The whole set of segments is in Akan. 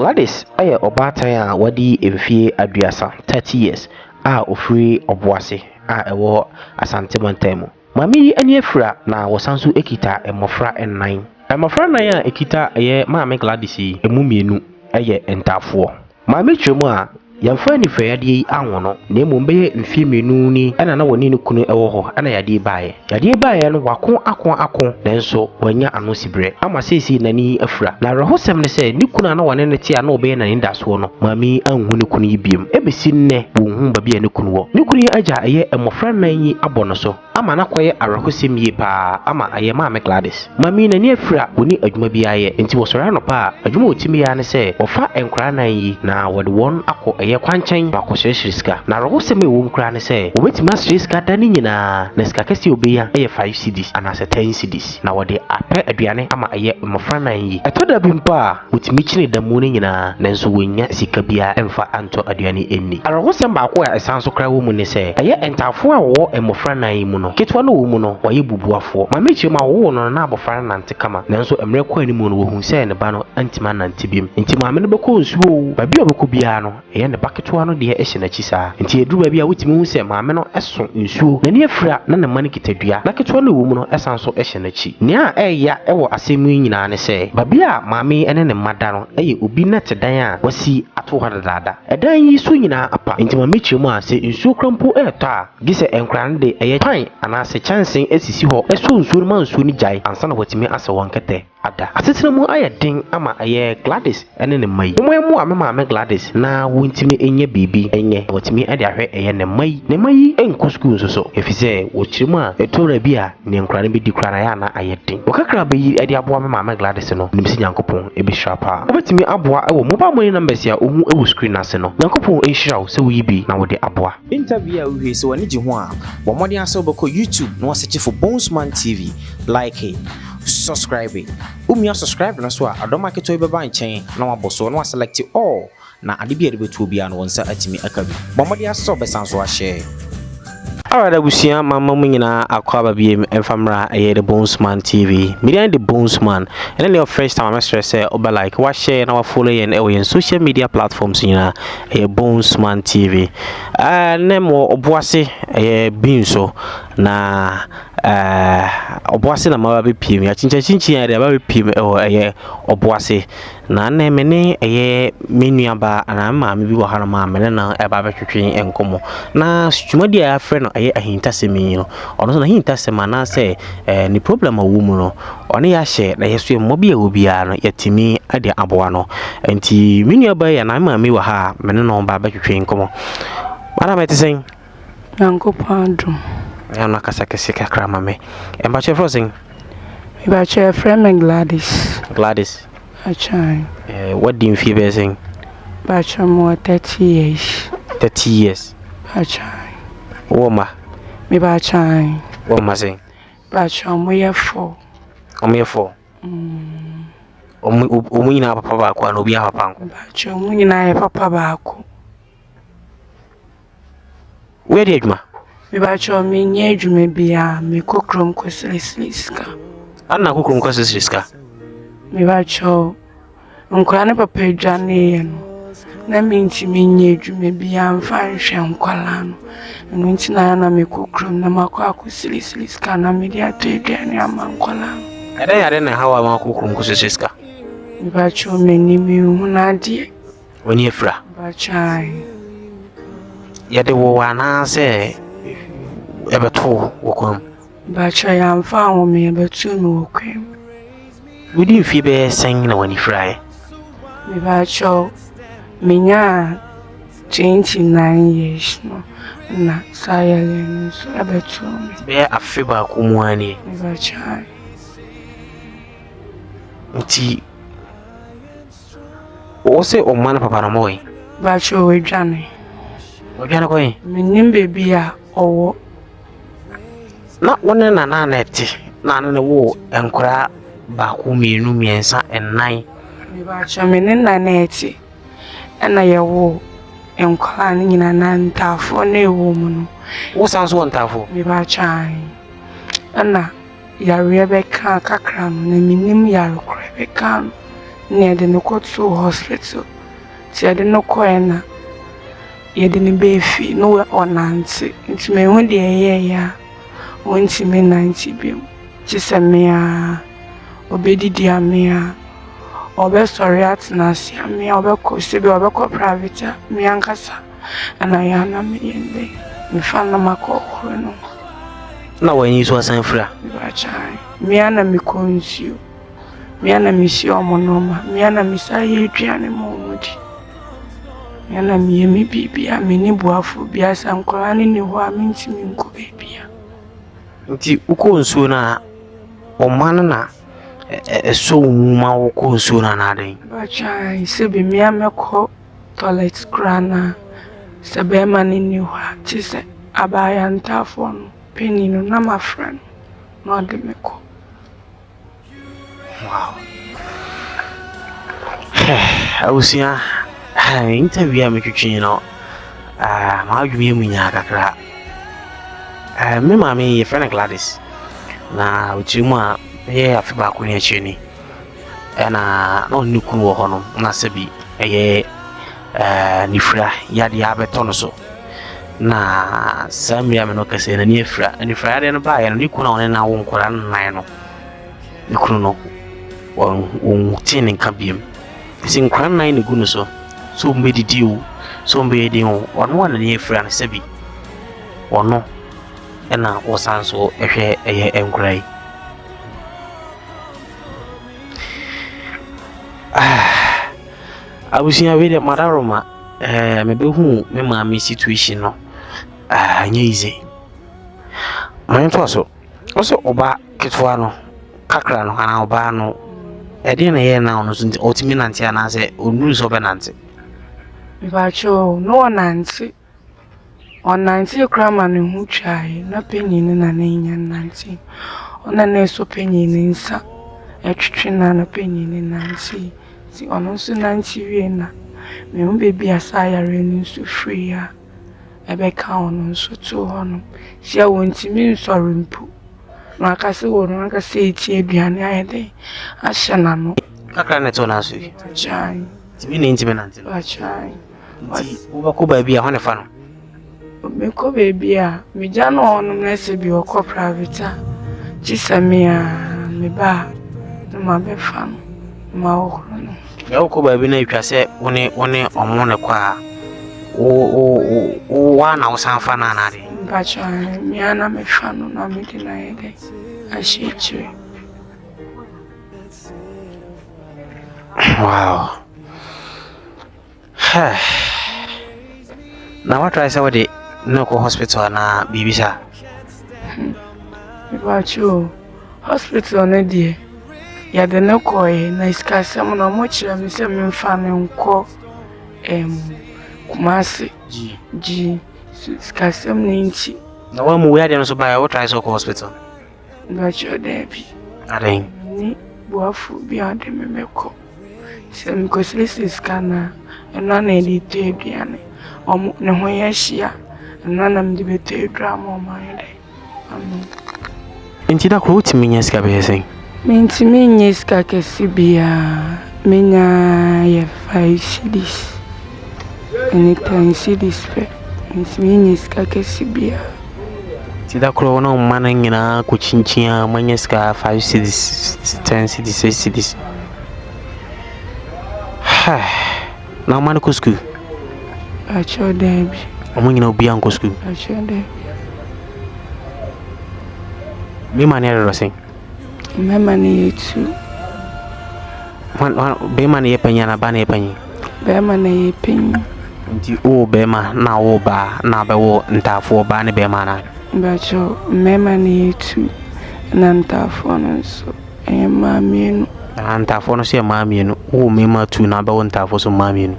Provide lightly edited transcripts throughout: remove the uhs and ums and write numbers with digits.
Gladys aye obatan a wadi emfie aduasa 30 years a ofiri Obuase a ewo Asante Montemu. Mami ani afira na wosanso ekita emofra ennan. Emofra nan a ekita eye maame Gladys yi emu mienu eye entafo. Mami twemu a yamfa ni fayade yi anwono na emombe mfie mienu ni ana na woni ne kunu ewo ho ana yade baaye. Yade baaye no akon nanso wanya ano sibre ama sesi nani afura na rahosem ne se ni kunu na wone ne tia na obe na nda so no mami anhu ne kunu yi biem ebesi nne wonhu ba bia ne kunu wo ne kunu yi aja eye emofra nan yi abono so ama na koye arahosem yi pa ama aye maame Gladys mami nani afura woni adwuma bia ye enti wosora no pa adwuma otimi ya ne se ofa enkra nan yi na wode won akọ eye kwanchen akọhyehyiriska na rahosem e wo nkra ne se obetima asiriska dani nyina na ska kesi obeya eye 5 cedis anase 10 cedis na wode apɛ aduane ama eye mmofra nan yi etoda bimpa otimi chine damu ne nyina nanso wonya sika bia emfa anto aduane enni arahosem ba akọ a esanso kra wo mu ne se eye entafo a wo mmofra nan yi mu no ketwa no wo mu no waye bubuafo ma mechi ma wo no na abofra nante kama nanso emre kwa ni mu no wo hu se ne ba no antima nante bim enti ma me no beko nsuo ba bia beko bia no eye ne baketwa no de ehye na chisa enti eduru ba bia wotimi hu se ma me no eso nsuo na ne afira na ne mane kitadua baketwa no wo mu no esanso ehye na chi nia eya ewo asemu nyina ne se ba bia maame ene ne mada no eye obi na tedan a wasi ato ha dada edan yi so nyina apa enti ma mechi mu a se nsuo krampo eto a gise enkra ne de eye pan anase chansen esisi ho eso nsuo ma nsuo ni jai ansa na watimi asa wankete ada asetena mu ayedin ama aye Gladys ene ne mai mu maame Gladys na wontimi enye bibi enye watimi ade ahwe eye ne mai enko school so efise wochirimu a etora bi a ne nkra ne bi di kra na ya na ayedin wakakra ba yi ade aboa maame Gladys no nimsi Nyankopon ebi shrapa obetimi aboa ewo mobile money numbers ya omu ewo screen ase no Nyankopon enhiraw se wo yibi na wode aboa interview a we se wani ji ho a wo mode ase obeko YouTube no search for Bonesman TV like it subscribe it subscribe na so a adoma keto e beba nchen na waboso na select all na ade bia de betu obia no wonsa atimi akabi bomode aso besanso a share. Alright, abusia mama mu nyina akwaba biem emfamra aye the Bonesman TV. Media the Bonesman. And then your first time I stress say oba like wa share na wa follow yen e social media platforms nyina aye Bonesman TV. Nemo obuase aye binso na obuase na mawa be piem ya chinchi ya de ba be piem aye obuase na na mene aye menuaba ana ma me bi wo ha ma me na e ba be twetwe enkomo na twumadi a frɛ no aye ahintasemi no ono so na ahintasema na se ni problem awu mu no ono ya hye na yeso mo bia obia no yatimi ade aboa no enti menuaba ya na ma me wo ha me no ba be twetwe enkomo mara metisen Nyankopon ya na kasakese kakra mame emba che frozen ba che friend Gladys Achai. What do you feel basing? Bacha more 30 years. 30 years. Achai. Woma. Me bachai. Woma sing. Bacha mo 4. Omo 4. Omo ina papa ba ko obi a papa nko. Bacha omo ina papa ba ko. Where dey adwuma? Me bacha me nye adwuma bia me kokrom ko siliska. Anna kokrom ko siliska. Me bacho nkora ne papa adwane no na minti menye adwuma bia mfa nhwe nkwala no eno ntina na me kokrom na makwa akosiliska na me dia to adwane ama nkwala ada yare na hawa ma kokrom ko siliska me bacho menimi hu na de woni efra bachai yade wo wana se ebeto wokom bacho ya mfa ho me ebeto no wokom within fibe sang na wani fry me bacho minya 29 years no na sayale so abeto be afiba kumwani me bachai nti o se o man papa na moy bacho wedwane ko yin minim bebi a owo na wona na neti na wo enkura ba ku mienu miensa ennan me bacho menin na neti ena yewo enkwala ni nyina na ntafo na ewo mu no wo sanso ntafo me bachai ena yare beka kakra no na minim yare kore beka no na de no kotu hospital ti ade no koena yɛde ne beefi no ɔnante nti me hu de ɛyɛ ya wonti me nanti biem kyesɛ me a obedidi amea obesɔre atena ase amea obekɔ sebe obekɔ private me ankasa ana ya na me yende me fa na makɔ no na wani so asan fra ba chai me ana me konsio me ana me si omonoma me ana me sa ye aduane mo mudi me ana me yemi bibia me ni boafo bia sankora ne ni ho a me ntimi nko bibia nti uko nsuo na ɔman na so ma uko nsuo na na den ba chai sebe me amekɔ toilet krana sebe ma ne ni ho a tise abaya ntafo no penny no na my friend no de me ko. Wow. I was here interview me twetwe no ma adwumi mu nya kakra me mama friend Gladys na uchimu a ye afiba ko ni achi ni na no nukuru wo ho no na sebi ye nifra ya de abeto no so na samria me no kase na nifra ya no ba ya no niku na one na wo nkora nan no niku no won tin nka biem isi nkora nan ne gu no so mbedidi o so mbedi o ono na nifra na sebi ono ena wosanso ehwe eye enkrai abusia we de mararoma me behu me maami situation no anya easy manto aso oba ketwa no kakra no ana oba no ede na ye na ono so otimi nante ana se onuru so be nante Bacho no nante onante krama ne hu twai na penyin na nya nante ona na so penyin nsa etwetwe na penyin nante ti ono so nante wie na me hu bebi asayare ni so free ya ebe ka ono so to hono sia wontimi nsori mpu na akase wono akase eti aduane ayede ahye na no kakra ne to na so chai timi ne intime nante chai uba ko ba bia hone fa no me ko bebi a me ja no hono na se bi okọ private chisamia me ba ma be fa no ma okro no ya ko ba bi na itwa se one omo ne kwa o wa na usan fa na na de bacha me ana me fa no na me de na yede ashichi wow na what try say we de no ko hospital na bibisa bacho hospital na die ya de no koy na iskasem na mo kire me se me fa ne nko Kumasi ji iskasem ne nti na wa mu we ade no so ba ya what try so ko hospital bacho debi ade ni boafu bi ade me meko se me ko scanner na na di te biane ne ho ya hia na na me di bete drama ma yede nti da ko timi nya ska be sen mentimi nya ska kesi bia menya ye 5 cedis anytime cedis pe mentimi nya ska kesi bia ti da ko na umana nyina ko chinchin manya ska 5 cedis 10 cedis 6 cedis na umana ko school acho debi omunyina obi an ko school acho debi me mani ero sen me mani yetu be mani ye panya na ba na ye panyi be mani ye penyi nti o be ma na wo ba na be wo ntafo ba ne be ma na bacho me mani yetu na ntafo no so ma mienu ntafo no se ma mienu o me ma tu na be wo ntafo so ma mienu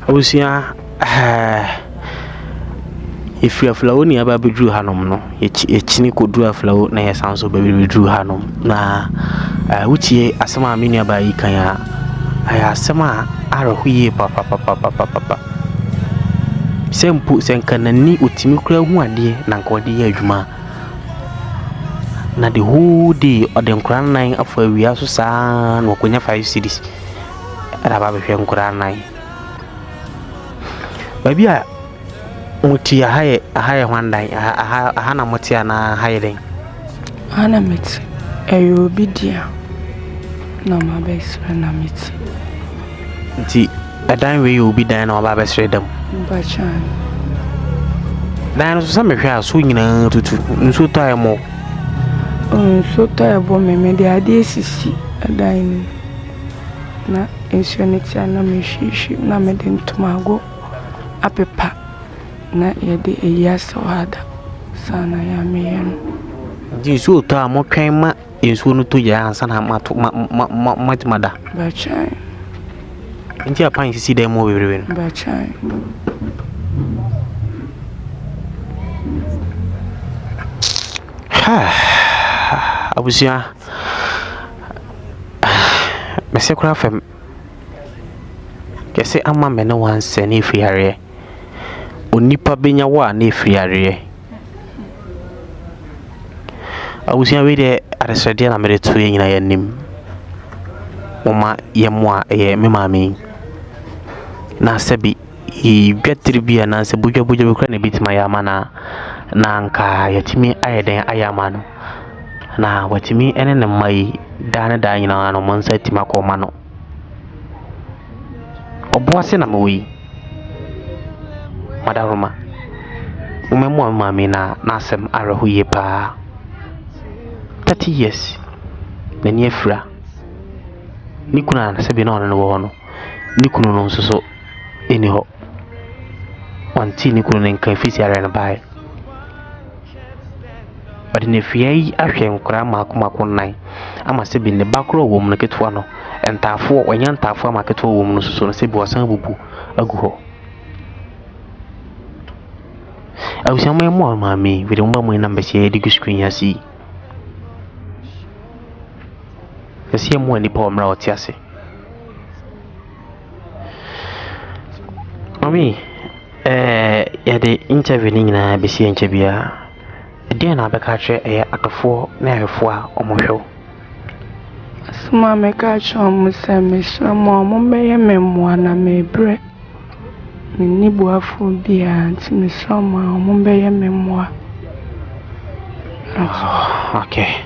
Osia if you flow ni aba bedru hanom no yechini kodu aflawo na yesanso ba bedru hanom na wuchie asema amini aba yi kan ya aya asema arahuye papa sempu senkanani utimi kura hu ade na nkode ya adwuma na the whole day ɔde nkora nan afɔ awia so saa na wɔkɔnya 5 cities ɛda ba bɛhwɛ nkora nan baabi a muti aha yɛ hwandan aha na muti ana aha yɛ den ana meti ɛyɛ obi dia na ma bɛsrɛ na meti nti ɛdan wei yɛ obi dan na ɔba bɛsrɛ dam mbachan dan no so sɛ mehwɛ a so nyinaa tutu nso tɔ ayɛ mɔ so tɔ ɛbɔ me de ade sisi ɛdan no na nsuo ne tia na mehwehwɛ na me de ntomago apepa na yɛde eyi asɛ hada sana ya meyɛ no nti nsuo tɔ a mɔtwɛn ma nsuo no to yɛ ansa na matimada mbachan nti apan sisi dan mu bebrebe no mbachan abusua mese kura fam kese ama me ne wanse ne fiare onipa benya wa ne fiare abusua we de aresede na mere to nyina yanim mama yemwa ye me mami na sebi i betri bia na se buja be kura ne bitima ya mana na nka yatimi ayeden ayama no na watimi ene ne mai dane da nyina no monsa tima ko ma no oboase na mawi madaroma umemu mami na asem arahu ye pa 30 years na ni afra ni kuna na sebi na ono wo no ni kunu no nso eni ho wanti ni kunu ne nka fisi ara na bai ɔde ne fie yi ahwɛ nkora maako nan ama sɛ bi ne bakoro wɔ mu no ketewa no ntaafoɔ ɔnya ntaafoɔ ama ketewa wɔ mu no soso no sɛ bi wɔsan bubu agu hɔ awusiama mu maame wede mu ba mu na mbɛhyɛ de gu screen asi ɛsɛ mu ani pa wɔ mra ɔte ase mami yɛde interview ni nyinaa bɛsi nkyɛ biara den na bɛka kyerɛ ɛyɛ atɔfoɔ na ahwɛfoɔ a ɔmohwɛw asoma meka kyerɛ mo sɛ mesrɛ mo a mommɛyɛ me mmoa na mebrɛ menni boafo biara nti mesrɛ mo a mommɛyɛ me mmoa okay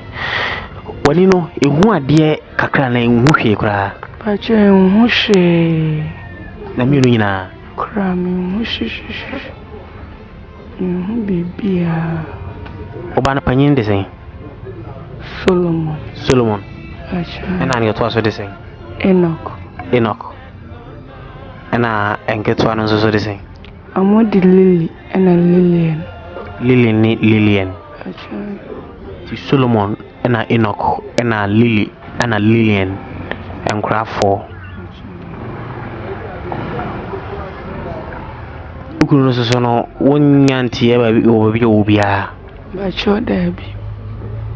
wani no ehu adeɛ kakra na ehu hwee koraa pakyɛ ehu hwee na mmienu nyinaa koraa mehu hwehwehwɛ mehu biribiara ɔba no panyin de sɛn Solomon ɛna ne yɛtoa so de sɛn Enoch ɛna ɛnketoa no nso so de sɛn amo de Lily ɛna Lillian ti Solomon ɛna Enoch ɛna Lily ɛna Lillian ɛnkorafoɔ ukuru no so no wonya nti ɛba bi wɔ biara bacho dabi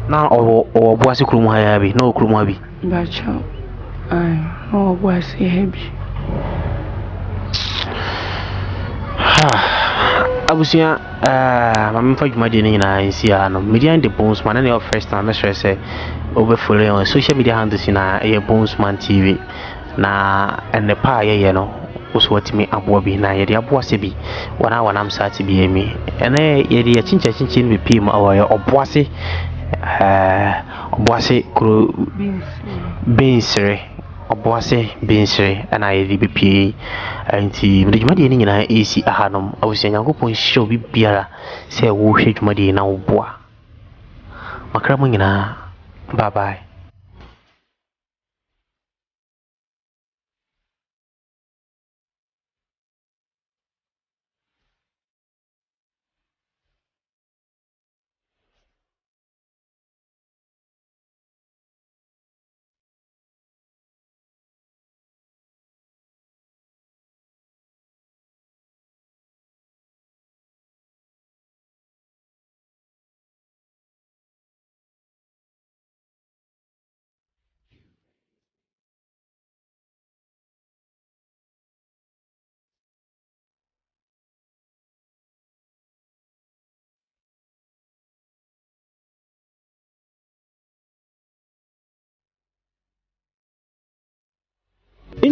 na o boase kurum ha ya bi na o kurum ha bi bacho ai no boase ha bi abusia mama fa dwuma de ni nyina nsi ha no media the bones man na your first time mesre say over follow on social media handles na e Bonesman TV na ene pa ye no oso watimi aboa bi na ye de aboa se bi wana msati bi emi ene ye de chincha bi pim awoye oboase oboase kro binsre oboase binsre ana ye de bi pie anti me dwuma de ni nyina esi ahanom awusia nyankopon show bi biara se wo hwe dwuma de na wo boa makra mo nyina bye bye.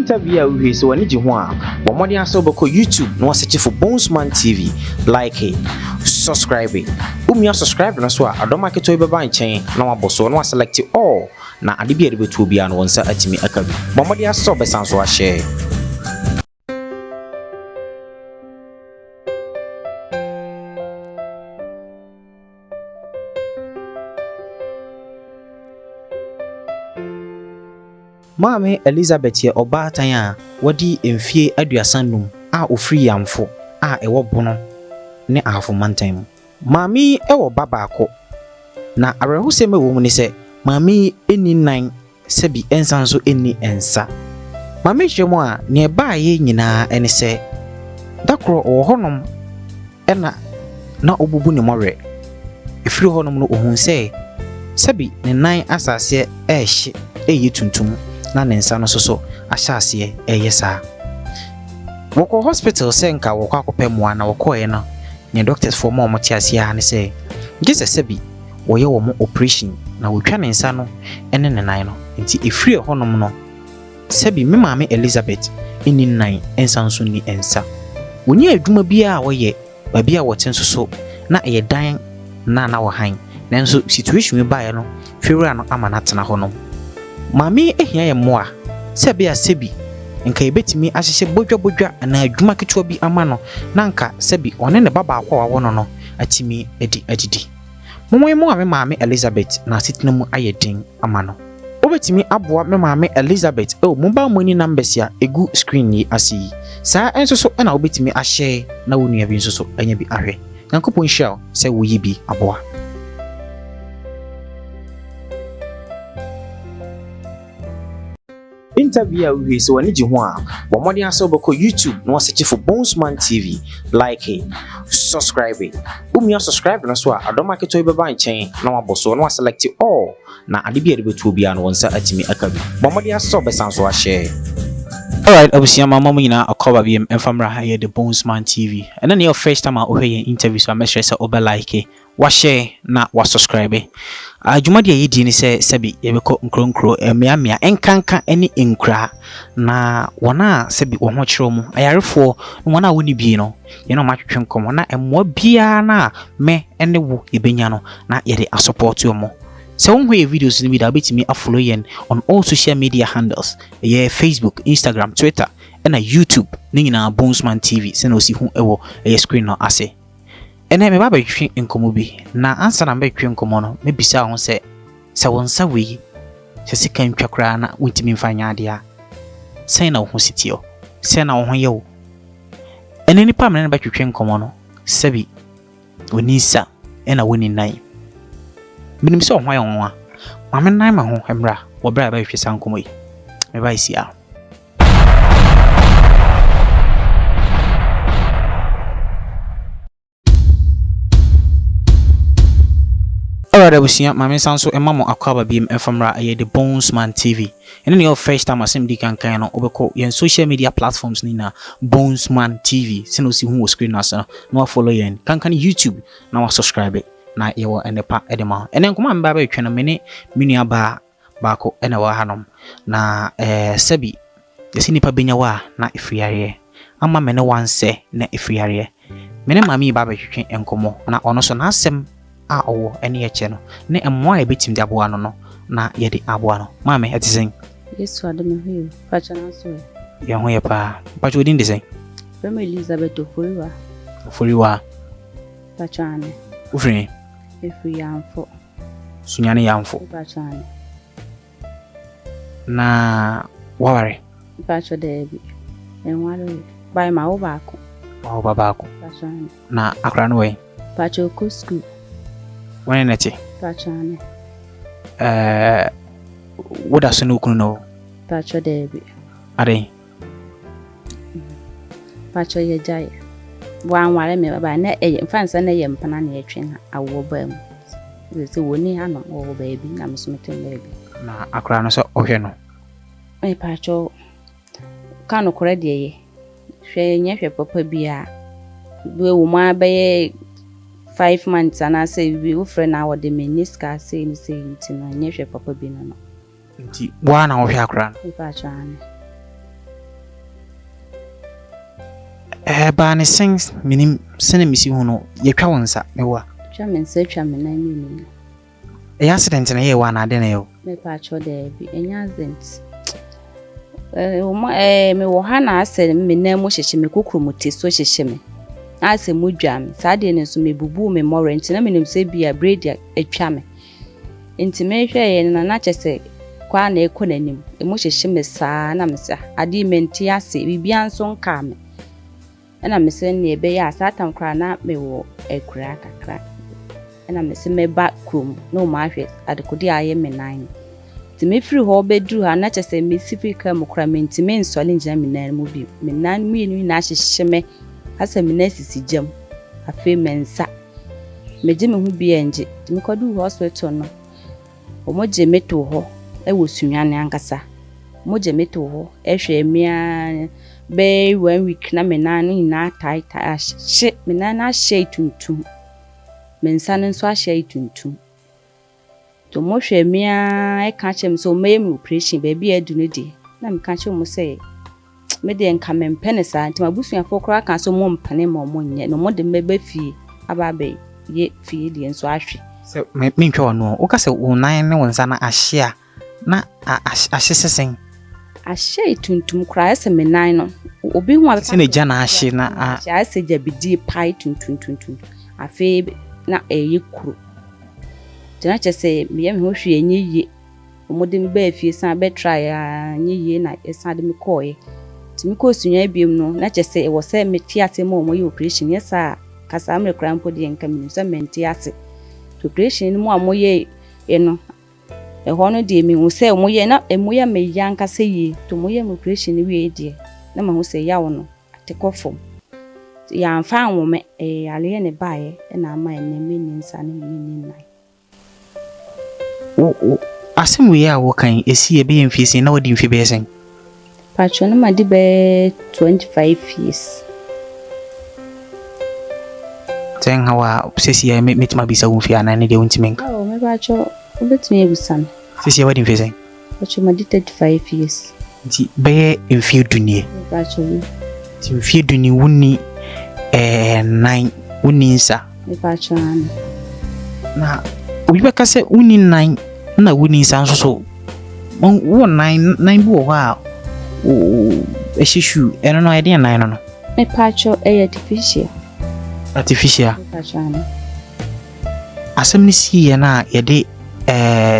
interview we so wani ji ho a bomodi aso beko YouTube na wasearch for Bonesman TV, like it, subscribe it. Subscribe na so a adoma keto e beba nchen na waboso na select all na ade bia de betu bia na wonsa atimi akabi bomodi aso besan so a share. Maame Elizabeth ye obaatan a wadi emfie aduasanum a ofri yamfo a ewo bono ne afomantan mu. Maame ewo babaako na arehuse me wo mu ne se maame eni nan sebi ensanso eni ensa. Maame hwemu a ne baaye nyina ene se dakro wo honom na obubu ne morwe. Efiri honom no ohun se sebi ne nan asase ehye eyi tuntum na nensa no so ahyase eyesa. Woko hospital senka woko akopemwa na woko e no ne doctors for more motiase ya ne se gese sebi woye wo mo operation na wotwa nensa no ene ne nan no nti efiri honom no sebi me maame Elizabeth eni nan ensa nso ni ensa. Woni adwuma bia woye ba bia woten so na eye dan na wo han nanso situation we bae no fewura no amana tena honom. Mami ehia ye moa sebi asebi nka ebetimi ahyehye bodwa na adwuma ketewa bi ama no na nka sebi one ne baba akwa wa wono no atimi adidi momoy mo ame maame Elizabeth na sitina mu ayedin ama no obetimi aboa me maame Elizabeth mobile money numbers ya egu screen ni asi saa enso so na obetimi ahye na wonua bi nso so anya bi ahwe yankopon hia se wo yi bi aboa. Interview we so wani ji ho a bomodi aso beko YouTube na wasearch for Bonesman TV, like it, subscribe it. Subscribe na so a adoma keto e beba nchen na waboso na select all na ade bia de betu bia na wonsa atimi akabi bomodi aso besan so a share. Alright, abusia mama mo nyina akoba bi emfamra ha ye the Bonesman TV. And then your first time I hear interview so make sure say oba like wa share na wa subscribe. Adwumade ye di ni se sebi ye beko nkronkro emia enkanka eni enkra na wona sebi wo ho kyerɛ mu ayarefo wona woni bi no ye no matwetwe nkomo na emmo bia na me ene wo ebenya no na ye de support yo mo. So when we videos ni da betimi follow yen on all social media handles, yeah, Facebook, Instagram, Twitter, and YouTube. Ni na Bonesman TV. Se no si hu ewo screen no ase. Ene me baba twi enkomo bi na ansa na me twi enkomo no me bisa ho se wonsa we se sika ntwa kra na wontimi mfanya ade a sen na wo ho sitio sen na wo ho yewo ene nipa me na ba twi enkomo no sebi onisa ena woni nai minim se ohwan yon wa mame nan ma ho emra wo bra ba hwe sankomo yi me ba isia. Alright, abusia mame sanso emamo akwaba biem emfamra aye the Bonesman TV. And then your first time asem di kan no obeko yen social media platforms ni na Bonesman TV. Sino si hu screen na so no follow yen kan YouTube na wa subscribe na yewo enepa edema. And then kuma mba ba twena mene minua ba baako ene wa hanom na sebi yesi nipa benya wa na ifriare ama mene wanse na ifriare mene mami ba ba twetwe enkomo na ono so na asem a owo ene ye che no ne emmoa e betim de aboa no na ye de aboa no mame etisen Yesu adome hu pacha na so ye ho ye pa pacha odin de sen Fema Elizabeth Oforiwa pacha ane ufri efri yamfo sunyane yamfo pacha ane na waware pacha debi enwalo bai ma wo baako wa babako pacha ane na akra no we pacha ko school wani neti pacha ane woda so no kunu no pacha debi ade pacha ye jai wan ware me baba na mfansa na ye mpana na yetwen awo ba mu se woni ha no wo ba bi na mesometen ba bi na akra no so ohwe no pacha kanu kore de ye hwe nye hwe papa bi a we wo ma ba ye 5 months and say we ufre na wo de meniska say ni say ntino nye hwe papa bi no nti bwa na ohwe akra no pacha ane ba ne sings minim sene misi hu no ye twa wonsa me wa twa me nsa twa me nan mi e accident na ye wa na ade na yo me pa cho de bi enya accident me wo ha na ase me nan mo hyehye me kokro muti so hyehye me ase mu dwam sa de ne so me bubu me morent na me nim se bia braid atwa me enti me hwe ye na chese kwa na ekonanim mo hyehye me saa na me sa ade menti ase bibia nso nka me na me se ne be ya satam kra na me wo ekura kakra na me se me ba krom no ma hwe adekodi aye me nan ti me free ho bedu ha na chese me sifika mo kra menti me nsole njina me nan mu bi me nan mu yenu na hyehye me asa me na sisi jam afi mensa meje me hu bi enje ti me kodu hospital no omoje meto ho e wo sunwane ankasa moje meto ho e hwe mia be 1 week na me nan na tai ahye me nan na hye tuntum mensa no so ahye tuntum to mo hwe mia e ka chem so me operation baby edu ne di na me ka chem mo say me de nka me mpene sa nti mabusuafo kora ka so mo mpane ma mo nye no mo de meba fie aba be ye fie de nso ahwe so me ntwa no o ka se wo nan ne wonsa na ahye na ahye sesen ahye tuntum kora ese me nan no obi hu se ne gya na ahye na ahye gya bidi pai tuntum afi na eye kuro jana chese me yem ho hwe enye ye mo de meba fie san be try anye ye na esan de me koye timi ko sunya biem no na chese e wo se meti ate mo mo ye operation yesa kasa amre kra mpo de nka mi so menti ate operation mo amoye no e ho no de mi hu se mo ye na e mo ye me yanka se yi to mo ye operation wi e de na ma hu se ya wo no ate kofom ya mfa anwome ale ne baaye na ama ene me ni nsa ne me ni nai o asem ya wo kan esi e be mfie sin na wodi mfie be yesen Pacho ma di be 25 years. Ten hawa sesi ya metima bisa umfia na ne de untimen. Oh, me pacho obetumi ebusam. Sesi ya wadi mfese. Pacho ma di 35 years. Nti be mfie dunie. Pacho. Ti mfie dunie wuni 9 wuni nsa. Me pacho ana. Na obi beka se wuni 9 na wuni nsa nso so. Wo 9 bi wo ha. Eshishu eno no idea na no me pacho artificial me pacho ana asem ni si ye na ye de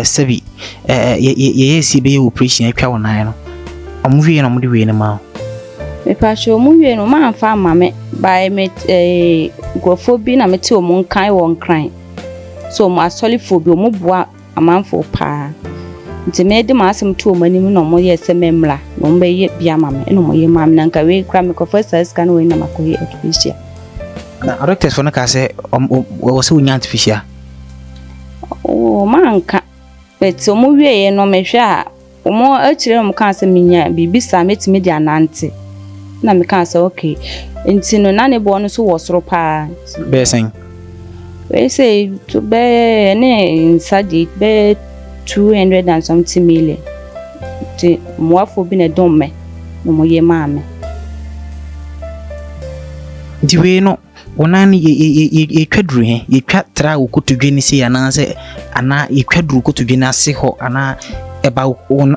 sebi ye si be operation atwa wona no omuwie no mudi we ne ma me pacho omuwie no ma amfa mame by me grofobia na meti omu nkan won kran so mo asoliphobia omu boa amanfo pa nti me de ma asem to omanim no mo ye se memla no mbe ye bia mame no mo ye mam na nka we kra me ko first scan we na makoye artificial na doctors fona ka se wo se unya artificial o manka but omo wie ye no me hwe a omo akire mo kan se minya bibisa metimi dia nante na me kan se okay nti no na ne bo no so wo soro pa besen we say to be ne inside be 200 and something million. Ti mwafo bi na domme no moye maame. Diwe no wonani ye twadru he ye twa tra okotodwe ni se ana se ana ye twadru okotodwe na se ho ana eba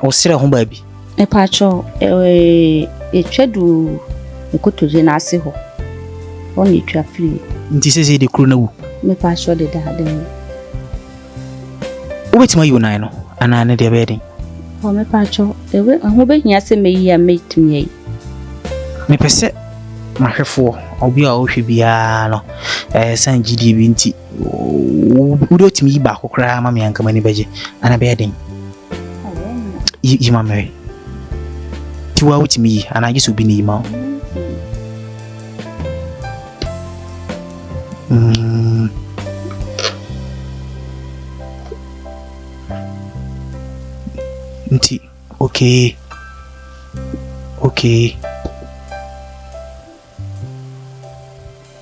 osere ho ba bi e pacho ye twadru okotodwe na se ho on ye twa free nti se de kru na wu me pacho de da obetima yuna no ana ne de bedin o me pacho ewe ho be hia se me yi a metimi yi me pese mahwefo obi a ohwe bia no san gidi bi nti udo timi yi ba kokra ma me anka mani beje ana bedin yi ma me ti wa utimi yi ana gisu bi ni ma nti okay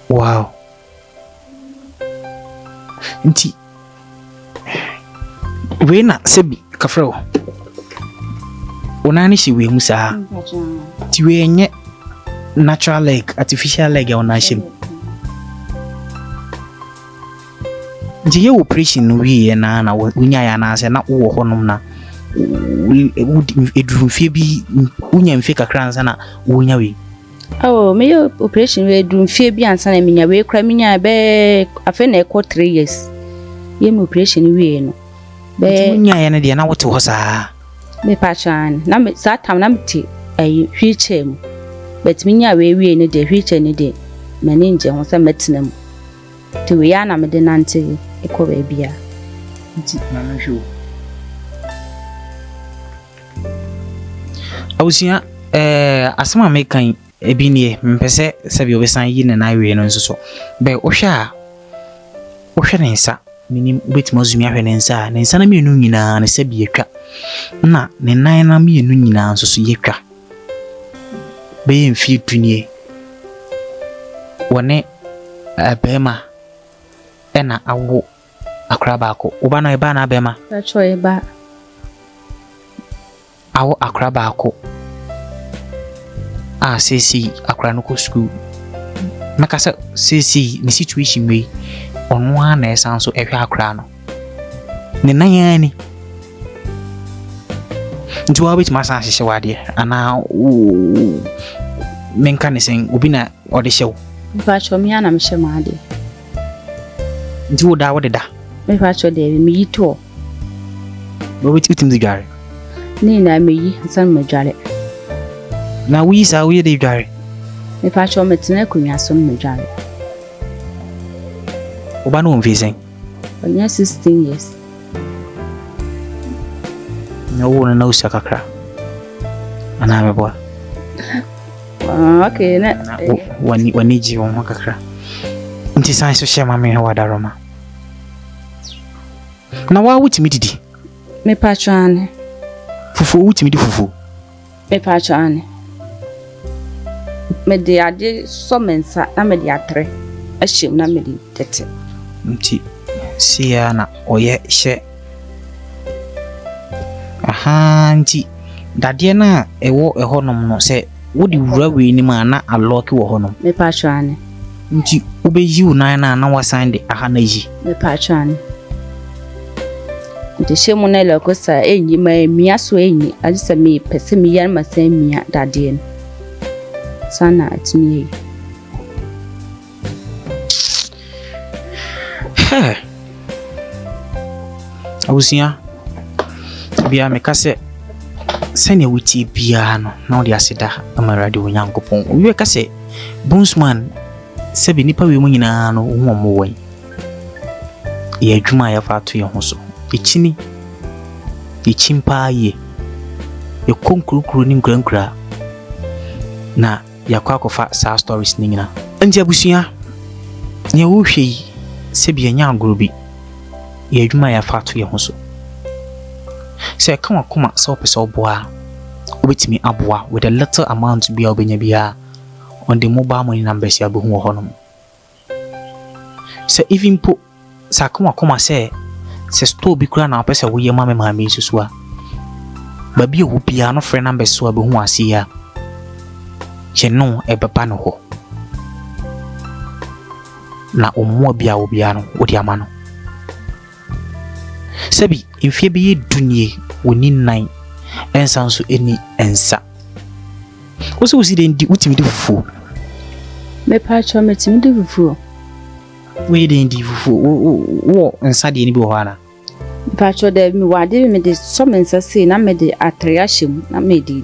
wow nti we na sebi kafro onani shi we musa ti we nye natural leg, artificial leg ya ona shim. Nti ye operation no wi na na unya ya na ase na wo honom na eduru fie bi unya mfie kakra nsa na wonya we. Oh, me operation we eduru fie bi ansa na menya we kra menya be afa na ekọ 3 years. Ye me operation we no. Be unya ya na de na wote ho saa. Me pachan na me sa tam na mti ai wheelchair mu. But menya we no de wheelchair ni de mani nje ho sa metina mu. Ti we ya na me de nante ekọ ba bia. Nti na na hwo. Awusia asema mekan ebi nie mpese se bi obesan yi na we no nso so. Be ohwa ne nsa minim obetimo zumi ahwe ne nsa na mienu nyina ne se bi etwa. Na ne nan na mienu nyina nso so yetwa. Be mfi tunie. Wone abema ena awo akra baako. Oba na eba na abema. Pacho eba. Awo akra baako. Sesi akra no ko school. Makasa sesi ni situation we ono ana esan so ehwe akra no. Ne nan yani. Nti wa bit masa hyehyɛ wade ana menka ne sen obi na ode hyew. Pacho mi ana mhyɛ maade. Nti wo da wo de da. Me pacho de mi yito. Wo bit utim di gare. Ni na meyi san madware. Na wi sa wo de dware. Me pacho metena kunwa so madware. Oba no mfisen. Onya 16 years. Na wo na usa kakra. Ana me boa. Okay na wani ji won kakra. Nti san so shema me ho wadaroma. Na wa wutimi didi. Me pacho ane. Fufu wutimi di fufu. Me pacho ane. Me de ade so mensa na me de atre. Ahyem na me de tete. Nti sia na oye hye. Aha nti dade na ewo ehonom no se wodi wura we ni ma na aloki wo honom. Me pacho ane. Nti obeyi unan na wasan de aha na yi. Me pacho ane. Nti shemu na le kosa enyi ma emia so enyi agisa me pese me yar masan mia dade no. Sana atimi. Awusia bia me kase sene wuti bia no na odi aseda amarade onyankopon wi kase Bonesman sebi nipa we mu nyina no wo mo wan ye adwuma ya fa to ye ho so echini echimpa ye ye konkurukuru ni nkrankura na yakwa akofa sa stories ni nyina nti abusua ye wo hwe sebi anya agorobi ye adwuma ya fa to ye ho so se kan akoma se opese oboa obetimi aboa with a little amount bia obenya bia on the mobile money numbers ya behu honom se even po sa kan akoma se store bi kura na opese wo ye ma me susu a ba bia wo bia no frɛ numbers so behu ase ya che no ebeba no ho na ommo bia wo bia no wo di ama no Sebi mfie bi dunie woni nan ensan so eni ensa Oso usi de ndi utimi de fufu Me pacho metimi de fufu we de ndi fufu wo ensa de ni bi ho ana pacho de mi wade me de so mensa se na me de atriashim na me de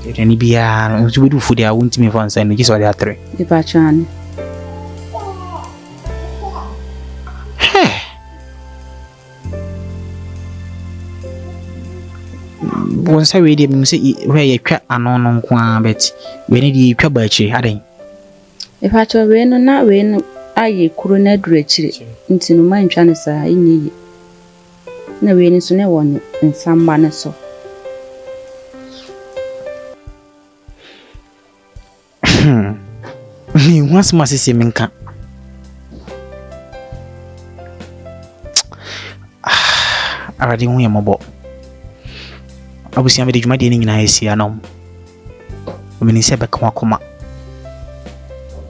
di de ni bia no so du fufu de a wuntimi fa ensa ni giso de atre de pacho ane Wonsa we de mi se we ye twa anono nko a bet we ni de twa ba achi adan e pacho we no na we no aye kuro na duru achire nti no man twa ne sa enyi na we ni so ne won nsamba ne so ni once masisi minka already hu yambo abusia me de dwuma de ni nyina esia no omeni se beka wakoma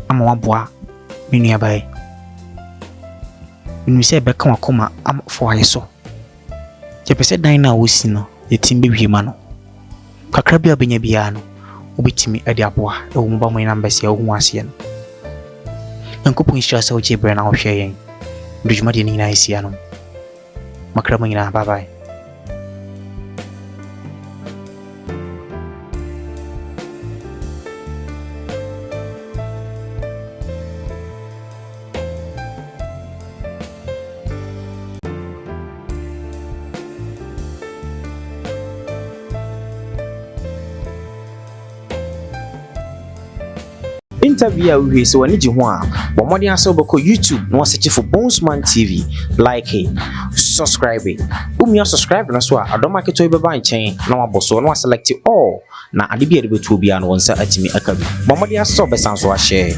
ama waboa me nua bae menu se beka wakoma am fo ayeso je pese dan na wosi no yetim be wiema no kakra bia benya bia no obetimi ade aboa e wo mba mo ina mbese wo hu ase no Yankopon hyira sɛ wogye brɛ na wohwɛ yɛn. Ndujuma de nyinaa isia no. Makra mo nyinaa, bye bye. Interview we so wani ji ho a bo modern aso beko YouTube no search for Bonesman TV, like it, subscribe it. Subscribe na so a adoma keto e beba nchen na waboso na select all na ade bia de betu bia no wonsa atimi akabi bo modern aso besan so a share